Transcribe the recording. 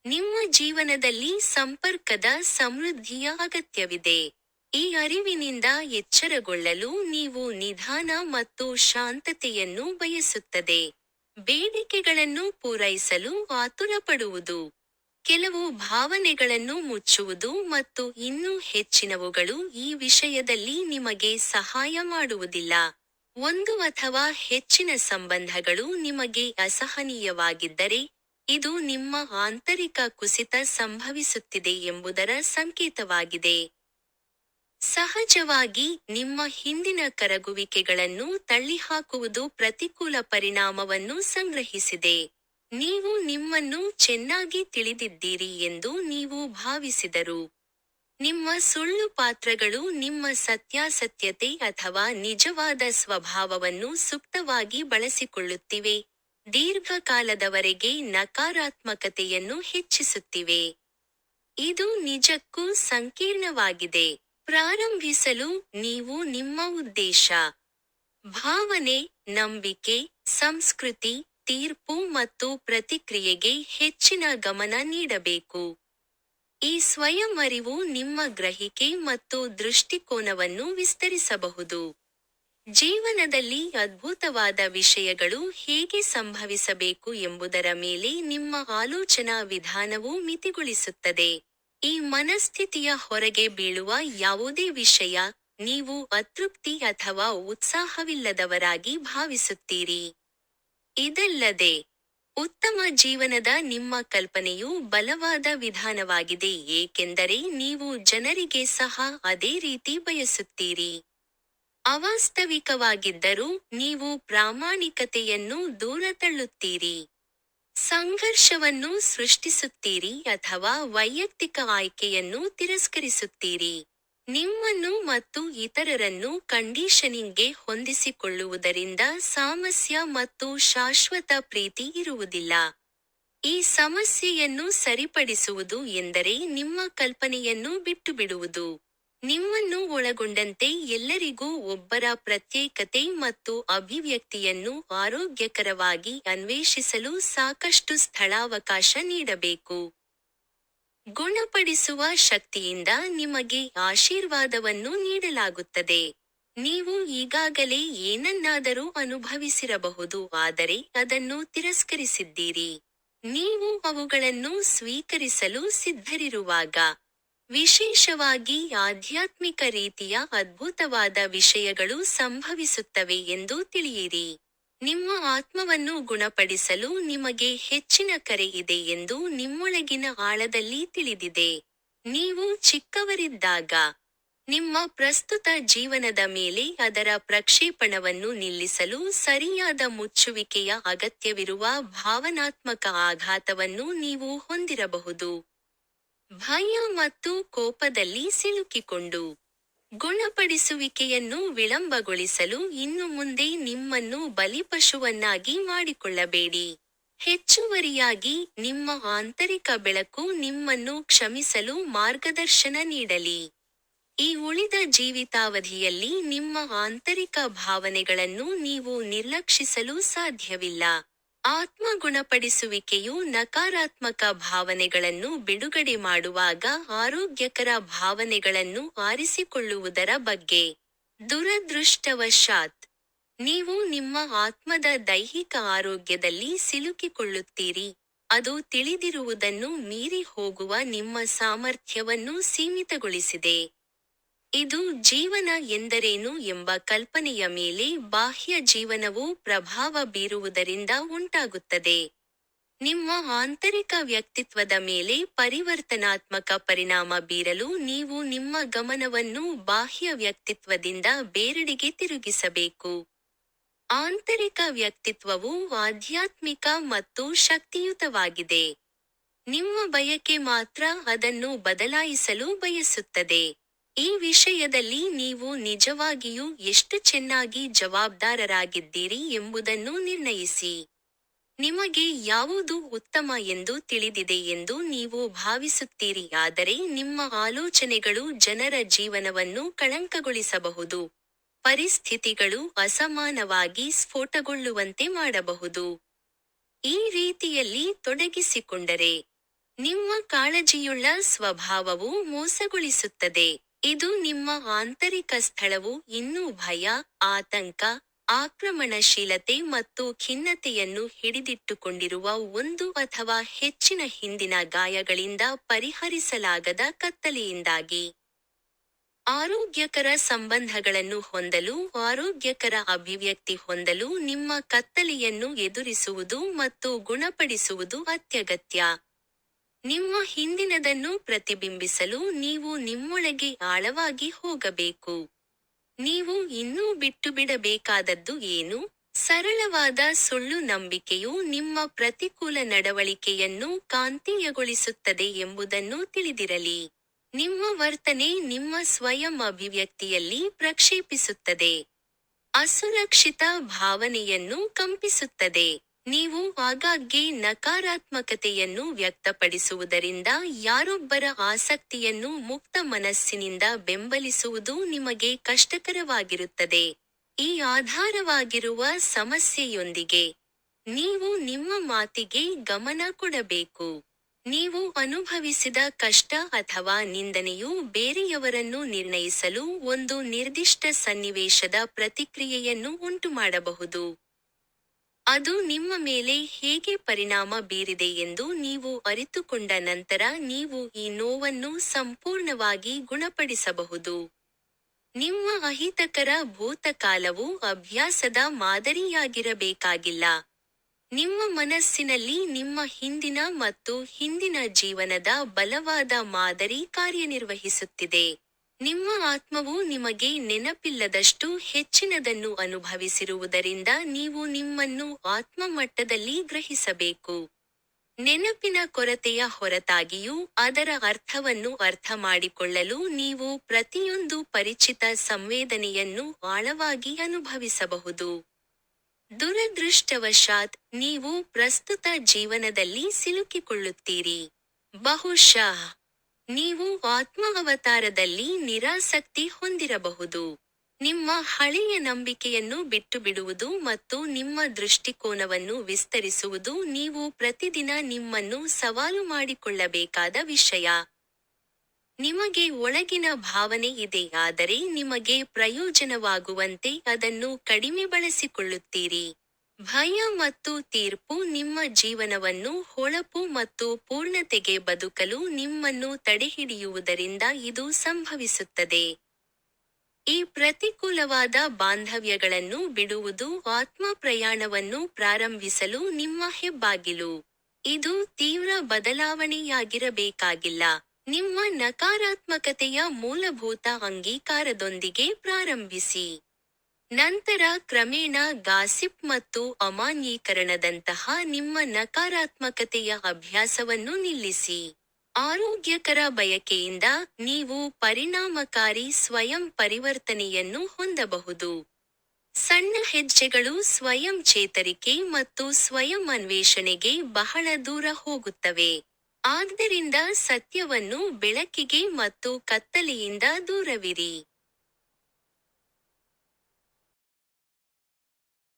ನಿಮ್ಮ ಜೀವನದಲ್ಲಿ ಸಂಪರ್ಕದ ಸಮೃದ್ಧಿಯ ಅಗತ್ಯವಿದೆ. ಈ ಅರಿವಿನಿಂದ ಎಚ್ಚರಗೊಳ್ಳಲು ನೀವು ನಿಧಾನ ಮತ್ತು ಶಾಂತತೆಯನ್ನು ಬಯಸುತ್ತದೆ. ಬೇಡಿಕೆಗಳನ್ನು ಪೂರೈಸಲು ಆತುರಪಡುವುದು. ಕೆಲವು ಭಾವನೆಗಳನ್ನು ಮುಚ್ಚುವುದು ಮತ್ತು ಇನ್ನೂ ಹೆಚ್ಚಿನವುಗಳು ಈ ವಿಷಯದಲ್ಲಿ ನಿಮಗೆ ಸಹಾಯ ಮಾಡುವುದಿಲ್ಲ. ಒಂದು ಅಥವಾ ಹೆಚ್ಚಿನ ಸಂಬಂಧಗಳು ನಿಮಗೆ ಅಸಹನೀಯವಾಗಿದ್ದರೆ, ಇದು ನಿಮ್ಮ ಆಂತರಿಕ ಕುಸಿತ ಸಂಭವಿಸುತ್ತಿದೆ ಎಂಬುದರ ಸಂಕೇತವಾಗಿದೆ. ಸಹಜವಾಗಿ, ನಿಮ್ಮ ಹಿಂದಿನ ಕರಗುವಿಕೆಗಳನ್ನು ತಳ್ಳಿಹಾಕುವುದು ಪ್ರತಿಕೂಲ ಪರಿಣಾಮವನ್ನು ಸಂಗ್ರಹಿಸಿದೆ. ನೀವು ನಿಮ್ಮನ್ನು ಚೆನ್ನಾಗಿ ತಿಳಿದಿದ್ದೀರಿ ಎಂದು ನೀವು ಭಾವಿಸಿದರು. ನಿಮ್ಮ ಸುಳ್ಳು ಪಾತ್ರಗಳು ನಿಮ್ಮ ಸತ್ಯಾಸತ್ಯತೆ ಅಥವಾ ನಿಜವಾದ ಸ್ವಭಾವವನ್ನು ಸುಪ್ತವಾಗಿ ಬಳಸಿಕೊಳ್ಳುತ್ತಿವೆ, ದೀರ್ಘಕಾಲದವರೆಗೆ ನಕಾರಾತ್ಮಕತೆಯನ್ನು ಹೆಚ್ಚಿಸುತ್ತಿವೆ. ಇದು ನಿಜಕ್ಕೂ ಸಂಕೀರ್ಣವಾಗಿದೆ. ಪ್ರಾರಂಭಿಸಲು ನೀವು ನಿಮ್ಮ ಉದ್ದೇಶ, ಭಾವನೆ, ನಂಬಿಕೆ, ಸಂಸ್ಕೃತಿ, ತೀರ್ಪು ಮತ್ತು ಪ್ರತಿಕ್ರಿಯೆಗೆ ಹೆಚ್ಚಿನ ಗಮನ ನೀಡಬೇಕು. ಈ ಸ್ವಯಂ ಅರಿವು ನಿಮ್ಮ ಗ್ರಹಿಕೆ ಮತ್ತು ದೃಷ್ಟಿಕೋನವನ್ನು ವಿಸ್ತರಿಸಬಹುದು. ಜೀವನದಲ್ಲಿ ಅದ್ಭುತವಾದ ವಿಷಯಗಳು ಹೇಗೆ ಸಂಭವಿಸಬೇಕು ಎಂಬುದರ ಮೇಲೆ ನಿಮ್ಮ ಆಲೋಚನಾ ವಿಧಾನವು ಮಿತಿಗೊಳಿಸುತ್ತದೆ. ಈ ಮನಸ್ಥಿತಿಯ ಹೊರಗೆ ಬೀಳುವ ಯಾವುದೇ ವಿಷಯ, ನೀವು ಅತೃಪ್ತಿ ಅಥವಾ ಉತ್ಸಾಹವಿಲ್ಲದವರಾಗಿ ಭಾವಿಸುತ್ತೀರಿ. ಇದಲ್ಲದೆ, ಉತ್ತಮ ಜೀವನದ ನಿಮ್ಮ ಕಲ್ಪನೆಯು ಬಲವಾದ ವಿಧಾನವಾಗಿದೆ ಏಕೆಂದರೆ ನೀವು ಜನರಿಗೆ ಸಹ ಅದೇ ರೀತಿ ಬಯಸುತ್ತೀರಿ. ಅವಾಸ್ತವಿಕವಾಗಿದ್ದರೂ, ನೀವು ಪ್ರಾಮಾಣಿಕತೆಯನ್ನು ದೂರ ತಳ್ಳುತ್ತೀರಿ. ಸಂಘರ್ಷವನ್ನು ಸೃಷ್ಟಿಸುತ್ತೀರಿ ಅಥವಾ ವೈಯಕ್ತಿಕ ಆಯ್ಕೆಯನ್ನು ತಿರಸ್ಕರಿಸುತ್ತೀರಿ. ನಿಮ್ಮನ್ನು ಮತ್ತು ಇತರರನ್ನು ಕಂಡೀಷನಿಂಗ್ಗೆ ಹೊಂದಿಸಿಕೊಳ್ಳುವುದರಿಂದ ಸಾಮರಸ್ಯ ಮತ್ತು ಶಾಶ್ವತ ಪ್ರೀತಿ ಇರುವುದಿಲ್ಲ. ಈ ಸಮಸ್ಯೆಯನ್ನು ಸರಿಪಡಿಸುವುದು ಎಂದರೆ ನಿಮ್ಮ ಕಲ್ಪನೆಯನ್ನು ಬಿಟ್ಟುಬಿಡುವುದು. ನಿಮ್ಮನ್ನು ಒಳಗೊಂಡಂತೆ ಎಲ್ಲರಿಗೂ ಒಬ್ಬರ ಪ್ರತ್ಯೇಕತೆ ಮತ್ತು ಅಭಿವ್ಯಕ್ತಿಯನ್ನು ಆರೋಗ್ಯಕರವಾಗಿ ಅನ್ವೇಷಿಸಲು ಸಾಕಷ್ಟು ಸ್ಥಳಾವಕಾಶ ನೀಡಬೇಕು. ಗುಣಪಡಿಸುವ ಶಕ್ತಿಯಿಂದ ನಿಮಗೆ ಆಶೀರ್ವಾದವನ್ನು ನೀಡಲಾಗುತ್ತದೆ. ನೀವು ಈಗಾಗಲೇ ಏನನ್ನಾದರೂ ಅನುಭವಿಸಿರಬಹುದು ಆದರೆ ಅದನ್ನು ತಿರಸ್ಕರಿಸಿದ್ದೀರಿ. ನೀವು ಅವುಗಳನ್ನು ಸ್ವೀಕರಿಸಲು ಸಿದ್ಧರಿರುವಾಗ, ವಿಶೇಷವಾಗಿ ಆಧ್ಯಾತ್ಮಿಕ ರೀತಿಯ ಅದ್ಭುತವಾದ ವಿಷಯಗಳು ಸಂಭವಿಸುತ್ತವೆ ಎಂದು ತಿಳಿಯಿರಿ. ನಿಮ್ಮ ಆತ್ಮವನ್ನು ಗುಣಪಡಿಸಲು ನಿಮಗೆ ಹೆಚ್ಚಿನ ಕರೆ ಇದೆ ಎಂದು ನಿಮ್ಮೊಳಗಿನ ಆಳದಲ್ಲಿ ತಿಳಿದಿದೆ. ನೀವು ಚಿಕ್ಕವರಿದ್ದಾಗ, ನಿಮ್ಮ ಪ್ರಸ್ತುತ ಜೀವನದ ಮೇಲೆ ಅದರ ಪ್ರಕ್ಷೇಪಣವನ್ನು ನಿಲ್ಲಿಸಲು ಸರಿಯಾದ ಮುಚ್ಚುವಿಕೆಯ ಅಗತ್ಯವಿರುವ ಭಾವನಾತ್ಮಕ ಆಘಾತವನ್ನು ನೀವು ಹೊಂದಿರಬಹುದು. ಭಯ ಮತ್ತು ಕೋಪದಲ್ಲಿ ಸಿಲುಕಿಕೊಂಡು, ಗುಣಪಡಿಸುವಿಕೆಯನ್ನು ವಿಳಂಬಗೊಳಿಸಲು ಇನ್ನು ಮುಂದೆ ನಿಮ್ಮನ್ನು ಬಲಿಪಶುವನ್ನಾಗಿ ಮಾಡಿಕೊಳ್ಳಬೇಡಿ. ಹೆಚ್ಚುವರಿಯಾಗಿ, ನಿಮ್ಮ ಆಂತರಿಕ ಬೆಳಕು ನಿಮ್ಮನ್ನು ಕ್ಷಮಿಸಲು ಮಾರ್ಗದರ್ಶನ ನೀಡಲಿ. ಈ ಉಳಿದ ಜೀವಿತಾವಧಿಯಲ್ಲಿ ನಿಮ್ಮ ಆಂತರಿಕ ಭಾವನೆಗಳನ್ನು ನೀವು ನಿರ್ಲಕ್ಷಿಸಲು ಸಾಧ್ಯವಿಲ್ಲ. ಆತ್ಮ ಗುಣಪಡಿಸುವಿಕೆಯು ನಕಾರಾತ್ಮಕ ಭಾವನೆಗಳನ್ನು ಬಿಡುಗಡೆ ಮಾಡುವಾಗ ಆರೋಗ್ಯಕರ ಭಾವನೆಗಳನ್ನು ಆರಿಸಿಕೊಳ್ಳುವುದರ ಬಗ್ಗೆ. ದುರದೃಷ್ಟವಶಾತ್, ನೀವು ನಿಮ್ಮ ಆತ್ಮದ ದೈಹಿಕ ಆರೋಗ್ಯದಲ್ಲಿ ಸಿಲುಕಿಕೊಳ್ಳುತ್ತೀರಿ, ಅದು ತಿಳಿದಿರುವುದನ್ನು ಮೀರಿ ಹೋಗುವ ನಿಮ್ಮ ಸಾಮರ್ಥ್ಯವನ್ನು ಸೀಮಿತಗೊಳಿಸಿದೆ. ಇದು ಜೀವನ ಎಂದರೇನು ಎಂಬ ಕಲ್ಪನೆಯ ಮೇಲೆ ಬಾಹ್ಯ ಜೀವನವು ಪ್ರಭಾವ ಬೀರುವುದರಿಂದ ಉಂಟಾಗುತ್ತದೆ. ನಿಮ್ಮ ಆಂತರಿಕ ವ್ಯಕ್ತಿತ್ವದ ಮೇಲೆ ಪರಿವರ್ತನಾತ್ಮಕ ಪರಿಣಾಮ ಬೀರಲು ನೀವು ನಿಮ್ಮ ಗಮನವನ್ನು ಬಾಹ್ಯ ವ್ಯಕ್ತಿತ್ವದಿಂದ ಬೇರೆಡೆಗೆ ತಿರುಗಿಸಬೇಕು. ಆಂತರಿಕ ವ್ಯಕ್ತಿತ್ವವು ಆಧ್ಯಾತ್ಮಿಕ ಮತ್ತು ಶಕ್ತಿಯುತವಾಗಿದೆ. ನಿಮ್ಮ ಬಯಕೆ ಮಾತ್ರ ಅದನ್ನು ಬದಲಾಯಿಸಲು ಬಯಸುತ್ತದೆ. ಈ ವಿಷಯದಲ್ಲಿ ನೀವು ನಿಜವಾಗಿಯೂ ಎಷ್ಟು ಚೆನ್ನಾಗಿ ಜವಾಬ್ದಾರರಾಗಿದ್ದೀರಿ ಎಂಬುದನ್ನು ನಿರ್ಣಯಿಸಿ. ನಿಮಗೆ ಯಾವುದು ಉತ್ತಮ ಎಂದು ತಿಳಿದಿದೆ ಎಂದು ನೀವು ಭಾವಿಸುತ್ತೀರಿ ಆದರೆ ನಿಮ್ಮ ಆಲೋಚನೆಗಳು ಜನರ ಜೀವನವನ್ನು ಕಳಂಕಗೊಳಿಸಬಹುದು, ಪರಿಸ್ಥಿತಿಗಳು ಅಸಮಾನವಾಗಿ ಸ್ಫೋಟಗೊಳ್ಳುವಂತೆ ಮಾಡಬಹುದು. ಈ ರೀತಿಯಲ್ಲಿ ತೊಡಗಿಸಿಕೊಂಡರೆ, ನಿಮ್ಮ ಕಾಳಜಿಯುಳ್ಳ ಸ್ವಭಾವವು ಮೋಸಗೊಳಿಸುತ್ತದೆ. ಇದು ನಿಮ್ಮ ಆಂತರಿಕ ಸ್ಥಳವು ಇನ್ನೂ ಭಯ, ಆತಂಕ, ಆಕ್ರಮಣಶೀಲತೆ ಮತ್ತು ಖಿನ್ನತೆಯನ್ನು ಹಿಡಿದಿಟ್ಟುಕೊಂಡಿರುವ ಒಂದು ಅಥವಾ ಹೆಚ್ಚಿನ ಹಿಂದಿನ ಗಾಯಗಳಿಂದ ಪರಿಹರಿಸಲಾಗದ ಕತ್ತಲೆಯಿಂದಾಗಿ. ಆರೋಗ್ಯಕರ ಸಂಬಂಧಗಳನ್ನು ಹೊಂದಲು ಆರೋಗ್ಯಕರ ಅಭಿವ್ಯಕ್ತಿ ಹೊಂದಲು ನಿಮ್ಮ ಕತ್ತಲೆಯನ್ನು ಎದುರಿಸುವುದು ಮತ್ತು ಗುಣಪಡಿಸುವುದು ಅತ್ಯಗತ್ಯ. ನಿಮ್ಮ ಹಿಂದಿನದನ್ನು ಪ್ರತಿಬಿಂಬಿಸಲು ನೀವು ನಿಮ್ಮೊಳಗೆ ಆಳವಾಗಿ ಹೋಗಬೇಕು. ನೀವು ಇನ್ನೂ ಬಿಟ್ಟುಬಿಡಬೇಕಾದದ್ದು ಏನು? ಸರಳವಾದ ಸುಳ್ಳು ನಂಬಿಕೆಯು ನಿಮ್ಮ ಪ್ರತಿಕೂಲ ನಡವಳಿಕೆಯನ್ನು ಕಾಂತೀಯಗೊಳಿಸುತ್ತದೆ ಎಂಬುದನ್ನು ತಿಳಿದಿರಲಿ. ನಿಮ್ಮ ವರ್ತನೆ ನಿಮ್ಮ ಸ್ವಯಂ ಅಭಿವ್ಯಕ್ತಿಯಲ್ಲಿ ಪ್ರಕ್ಷೇಪಿಸುತ್ತದೆ. ಅಸುರಕ್ಷಿತ ಭಾವನೆಯನ್ನು ಕಂಪಿಸುತ್ತದೆ. ನೀವು ಆಗಾಗ್ಗೆ ನಕಾರಾತ್ಮಕತೆಯನ್ನು ವ್ಯಕ್ತಪಡಿಸುವುದರಿಂದ ಯಾರೊಬ್ಬರ ಆಸಕ್ತಿಯನ್ನು ಮುಕ್ತ ಮನಸ್ಸಿನಿಂದ ಬೆಂಬಲಿಸುವುದು ನಿಮಗೆ ಕಷ್ಟಕರವಾಗಿರುತ್ತದೆ. ಈ ಆಧಾರವಾಗಿರುವ ಸಮಸ್ಯೆಯೊಂದಿಗೆ ನೀವು ನಿಮ್ಮ ಮಾತಿಗೆ ಗಮನ ಕೊಡಬೇಕು. ನೀವು ಅನುಭವಿಸಿದ ಕಷ್ಟ ಅಥವಾ ನಿಂದನೆಯು ಬೇರೆಯವರನ್ನು ನಿರ್ಣಯಿಸಲು ಒಂದು ನಿರ್ದಿಷ್ಟ ಸನ್ನಿವೇಶದ ಪ್ರತಿಕ್ರಿಯೆಯನ್ನು ಉಂಟುಮಾಡಬಹುದು. ಅದು ನಿಮ್ಮ ಮೇಲೆ ಹೇಗೆ ಪರಿಣಾಮ ಬೀರಿದೆ ಎಂದು ನೀವು ಅರಿತುಕೊಂಡ ನಂತರ ನೀವು ಈ ನೋವನ್ನು ಸಂಪೂರ್ಣವಾಗಿ ಗುಣಪಡಿಸಬಹುದು. ನಿಮ್ಮ ಅಹಿತಕರ ಭೂತಕಾಲವು ಅಭ್ಯಾಸದ ಮಾದರಿಯಾಗಿರಬೇಕಾಗಿಲ್ಲ. ನಿಮ್ಮ ಮನಸ್ಸಿನಲ್ಲಿ ನಿಮ್ಮ ಹಿಂದಿನ ಮತ್ತು ಹಿಂದಿನ ಜೀವನದ ಬಲವಾದ ಮಾದರಿ ಕಾರ್ಯನಿರ್ವಹಿಸುತ್ತಿದೆ. ನಿಮ್ಮ ಆತ್ಮವು ನಿಮಗೆ ನೆನಪಿಲ್ಲದಷ್ಟು ಹೆಚ್ಚಿನದನ್ನು ಅನುಭವಿಸಿರುವುದರಿಂದ ನೀವು ನಿಮ್ಮನ್ನು ಆತ್ಮಮಟ್ಟದಲ್ಲಿ ಗ್ರಹಿಸಬೇಕು. ನೆನಪಿನ ಕೊರತೆಯ ಹೊರತಾಗಿಯೂ ಅದರ ಅರ್ಥವನ್ನು ಅರ್ಥಮಾಡಿಕೊಳ್ಳಲು ನೀವು ಪ್ರತಿಯೊಂದು ಪರಿಚಿತ ಸಂವೇದನೆಯನ್ನು ಆಳವಾಗಿ ಅನುಭವಿಸಬಹುದು. ದುರದೃಷ್ಟವಶಾತ್, ನೀವು ಪ್ರಸ್ತುತ ಜೀವನದಲ್ಲಿ ಸಿಲುಕಿಕೊಳ್ಳುತ್ತೀರಿ. ಬಹುಶಃ ನೀವು ಆತ್ಮ ಅವತಾರದಲ್ಲಿ ನಿರಾಸಕ್ತಿ ಹೊಂದಿರಬಹುದು. ನಿಮ್ಮ ಹಳೆಯ ನಂಬಿಕೆಯನ್ನು ಬಿಟ್ಟುಬಿಡುವುದು ಮತ್ತು ನಿಮ್ಮ ದೃಷ್ಟಿಕೋನವನ್ನು ವಿಸ್ತರಿಸುವುದು ನೀವು ಪ್ರತಿದಿನ ನಿಮ್ಮನ್ನು ಸವಾಲು ಮಾಡಿಕೊಳ್ಳಬೇಕಾದ ವಿಷಯ. ನಿಮಗೆ ಒಳಗಿನ ಭಾವನೆ ಇದೆ ಆದರೆ ನಿಮಗೆ ಪ್ರಯೋಜನವಾಗುವಂತೆ ಅದನ್ನು ಕಡಿಮೆ ಬಳಸಿಕೊಳ್ಳುತ್ತೀರಿ. ಭಯ ಮತ್ತು ತೀರ್ಪು ನಿಮ್ಮ ಜೀವನವನ್ನು ಹೊಳಪು ಮತ್ತು ಪೂರ್ಣತೆಗೆ ಬದುಕಲು ನಿಮ್ಮನ್ನು ತಡೆಹಿಡಿಯುವುದರಿಂದ ಇದು ಸಂಭವಿಸುತ್ತದೆ. ಈ ಪ್ರತಿಕೂಲವಾದ ಬಾಂಧವ್ಯಗಳನ್ನು ಬಿಡುವುದು ಆತ್ಮ ಪ್ರಯಾಣವನ್ನು ಪ್ರಾರಂಭಿಸಲು ನಿಮ್ಮ ಹೆಬ್ಬಾಗಿಲು. ಇದು ತೀವ್ರ ಬದಲಾವಣೆಯಾಗಿರಬೇಕಾಗಿಲ್ಲ. ನಿಮ್ಮ ನಕಾರಾತ್ಮಕತೆಯ ಮೂಲಭೂತ ಅಂಗೀಕಾರದೊಂದಿಗೆ ಪ್ರಾರಂಭಿಸಿ. ನಂತರ ಕ್ರಮೇಣ ಗಾಸಿಪ್ ಮತ್ತು ಅಮಾನ್ಯೀಕರಣದಂತಹ ನಿಮ್ಮ ನಕಾರಾತ್ಮಕತೆಯ ಅಭ್ಯಾಸವನ್ನು ನಿಲ್ಲಿಸಿ. ಆರೋಗ್ಯಕರ ಬಯಕೆಯಿಂದ ನೀವು ಪರಿಣಾಮಕಾರಿ ಸ್ವಯಂ ಪರಿವರ್ತನೆಯನ್ನು ಹೊಂದಬಹುದು. ಸಣ್ಣ ಹೆಜ್ಜೆಗಳು ಸ್ವಯಂ ಚೇತರಿಕೆ ಮತ್ತು ಸ್ವಯಂ ಅನ್ವೇಷಣೆಗೆ ಬಹಳ ದೂರ ಹೋಗುತ್ತವೆ. ಆದ್ದರಿಂದ ಸತ್ಯವನ್ನು ಬೆಳಕಿಗೆ ಮತ್ತು ಕತ್ತಲೆಯಿಂದ ದೂರವಿರಿ.